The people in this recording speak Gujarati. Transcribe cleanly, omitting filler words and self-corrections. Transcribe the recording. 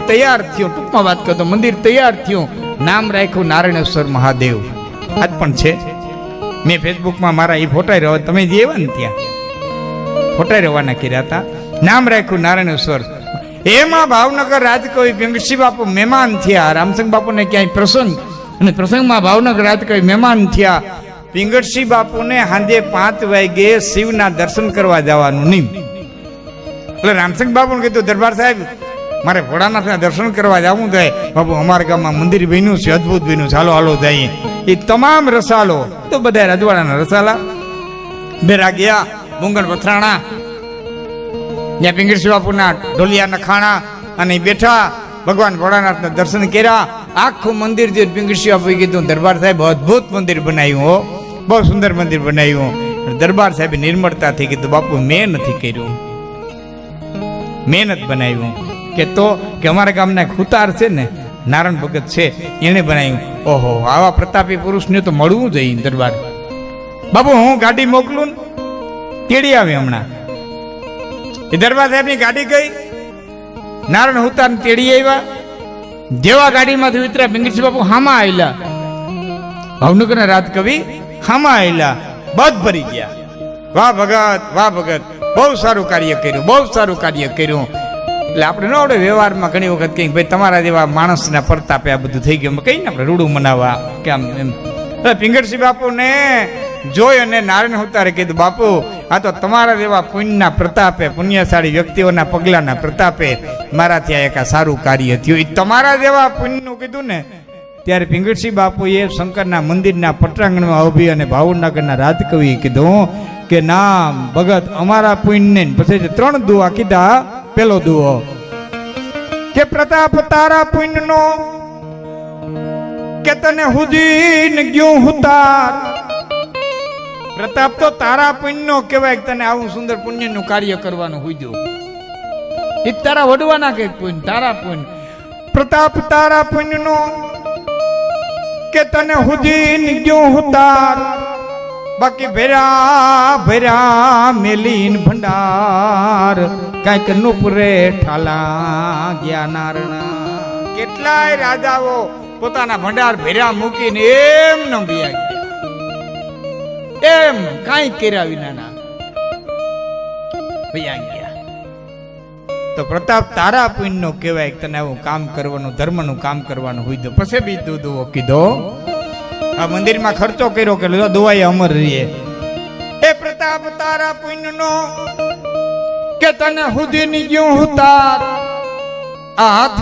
તૈયાર થયું. ટૂંકમાં વાત કરતો મંદિર તૈયાર થયું, નામ રાખ્યું નારાયણેશ્વર મહાદેવ. આજ પણ છે. મેં ફેસબુકમાં મારા એ ફોટા રહ્યો, તમે જે એવા ને ત્યાં ફોટા રવાના કર્યા હતા. નામ રાખ્યું નારાયણેશ્વર. એમાં ભાવનગર રાજકવિ પિંગળસિંહ બાપુ મહેમાન થયા. રામસંગ બાપુને ક્યાંય પ્રસંગ, અને પ્રસંગમાં ભાવનગર રાજકવિ મહેમાન થયા. પિંગળસિંહ બાપુને સાંજે 5 વાગે શિવના દર્શન કરવા જવાનું નહીં. એટલે રામસંગ બાપુને કીધું, દરબાર સાહેબ મારે ભોળાનાથના દર્શન કરવા જવું થાય. બાપુ અમારા ગામમાં મંદિર બન્યું છે, અદભુત બન્યું, ચાલો હાલો જઈએ. એ તમામ રસાલો તો બધા રજવાડાના રસાલા બેરા ગયા. મુંગણ પથરાણા ત્યાં પિંગળસિંહ બાપુના ઢોલિયા નખાણા અને બેઠા. ભગવાન ભોળાનાથના દર્શન કર્યા. આખું મંદિર જે પિંગળસિંહ બાપુએ કીધું, દરબાર સાહેબ અદભુત મંદિર બનાવ્યું હો, બહુ સુંદર મંદિર બનાવ્યું. દરબાર સાહેબ નિર્મળતાથી કીધું, બાપુ મેં નથી કર્યું, મહેનત બનાવ્યું. કે તો કે અમારા ગામના ખૂતાર છે ને, નારાયણ ભગત છે, એને બનાવ્યું. ઓહો, આવા પ્રતાપી પુરુષને તો મળવું જોઈએ દરબાર. બાપુ હું ગાડી મોકલું ને, તેડી આવે હમણાં. એ દરબાર સાહેબની ગાડી ગઈ, નારાયણ હુતાર તેડી આવ્યા. જેવા ગાડીમાંથી ઉતર્યા પિંગળસિંહ બાપુ હામાં આવેલા. ભાવનગરના રાજકવિ હામાં આવેલા, બધ ભરી ગયા. વાહ ભગત, વાહ ભગત, બહુ સારું કાર્ય કર્યું, બહુ સારું કાર્ય કર્યું. એટલે આપણે ન આવડે વ્યવહારમાં ઘણી વખત કહીએ ભાઈ તમારા જેવા માણસના પરતાપે આ બધું થઈ ગયું, કહીને આપણે રૂડું મનાવવા કે આમ એમ. પિંગળસિંહ બાપુને જોઈ અને નારાયણ હુતારે કીધું, બાપુ આ તો તમારા જેવા પુણ્યના પ્રતાપે, પુણ્યશાળી વ્યક્તિઓના પગલાના પ્રતાપે મારાથી આ એક સારું કાર્ય થયું. એ તમારા જેવા પુણ્યનું કીધું ને, ત્યારે પિંગળસિંહ બાપુએ શંકરના મંદિરના પટાંગણમાં ઉભી અને ભાવનગરના રાજકવિએ કીધું કે ના ભગત અમારા પુણ્યને. પછી 3 દુઆ કીધા. પેલો દુઓ કે પ્રતાપ તારા પુણ્યનો કે તને હુજીને ગયું હુતાર. પ્રતાપ તો તારા પુણ્યનો કહેવાય કે તને આવું સુંદર પુણ્યનું કાર્ય કરવાનું હુજ્યો. એ તારા વડવાના કે પુણ્ય, તારા પુણ્ય. પ્રતાપ તારા પુણ્યનો કે તને હુજીને ગયું હુતાર. બાકી ભેરા ભેરા મેલીન ભંડાર કાંઈક નુપરે ઠાલા ગયા નારણા. કેટલાય રાજાઓ પોતાના ભંડાર ભેરા મૂકીને એમ ન બિયા ગયા, એમ કાંઈ કર્યા વિના બિયા ગયા. તો પ્રતાપ તારા પુણ્યનો કહેવાય કે તને આવું કામ કરવાનું, ધર્મનું કામ કરવાનું હોય. તો પછી બીજું દુઓ કીધો, આ મંદિરમાં ખર્ચો કર્યો કે દુઆએ અમર રહીએ. એ પ્રતાપ તારા પુણ્યનો કે તને હુદીની ગયું હુતાર. આ હાથ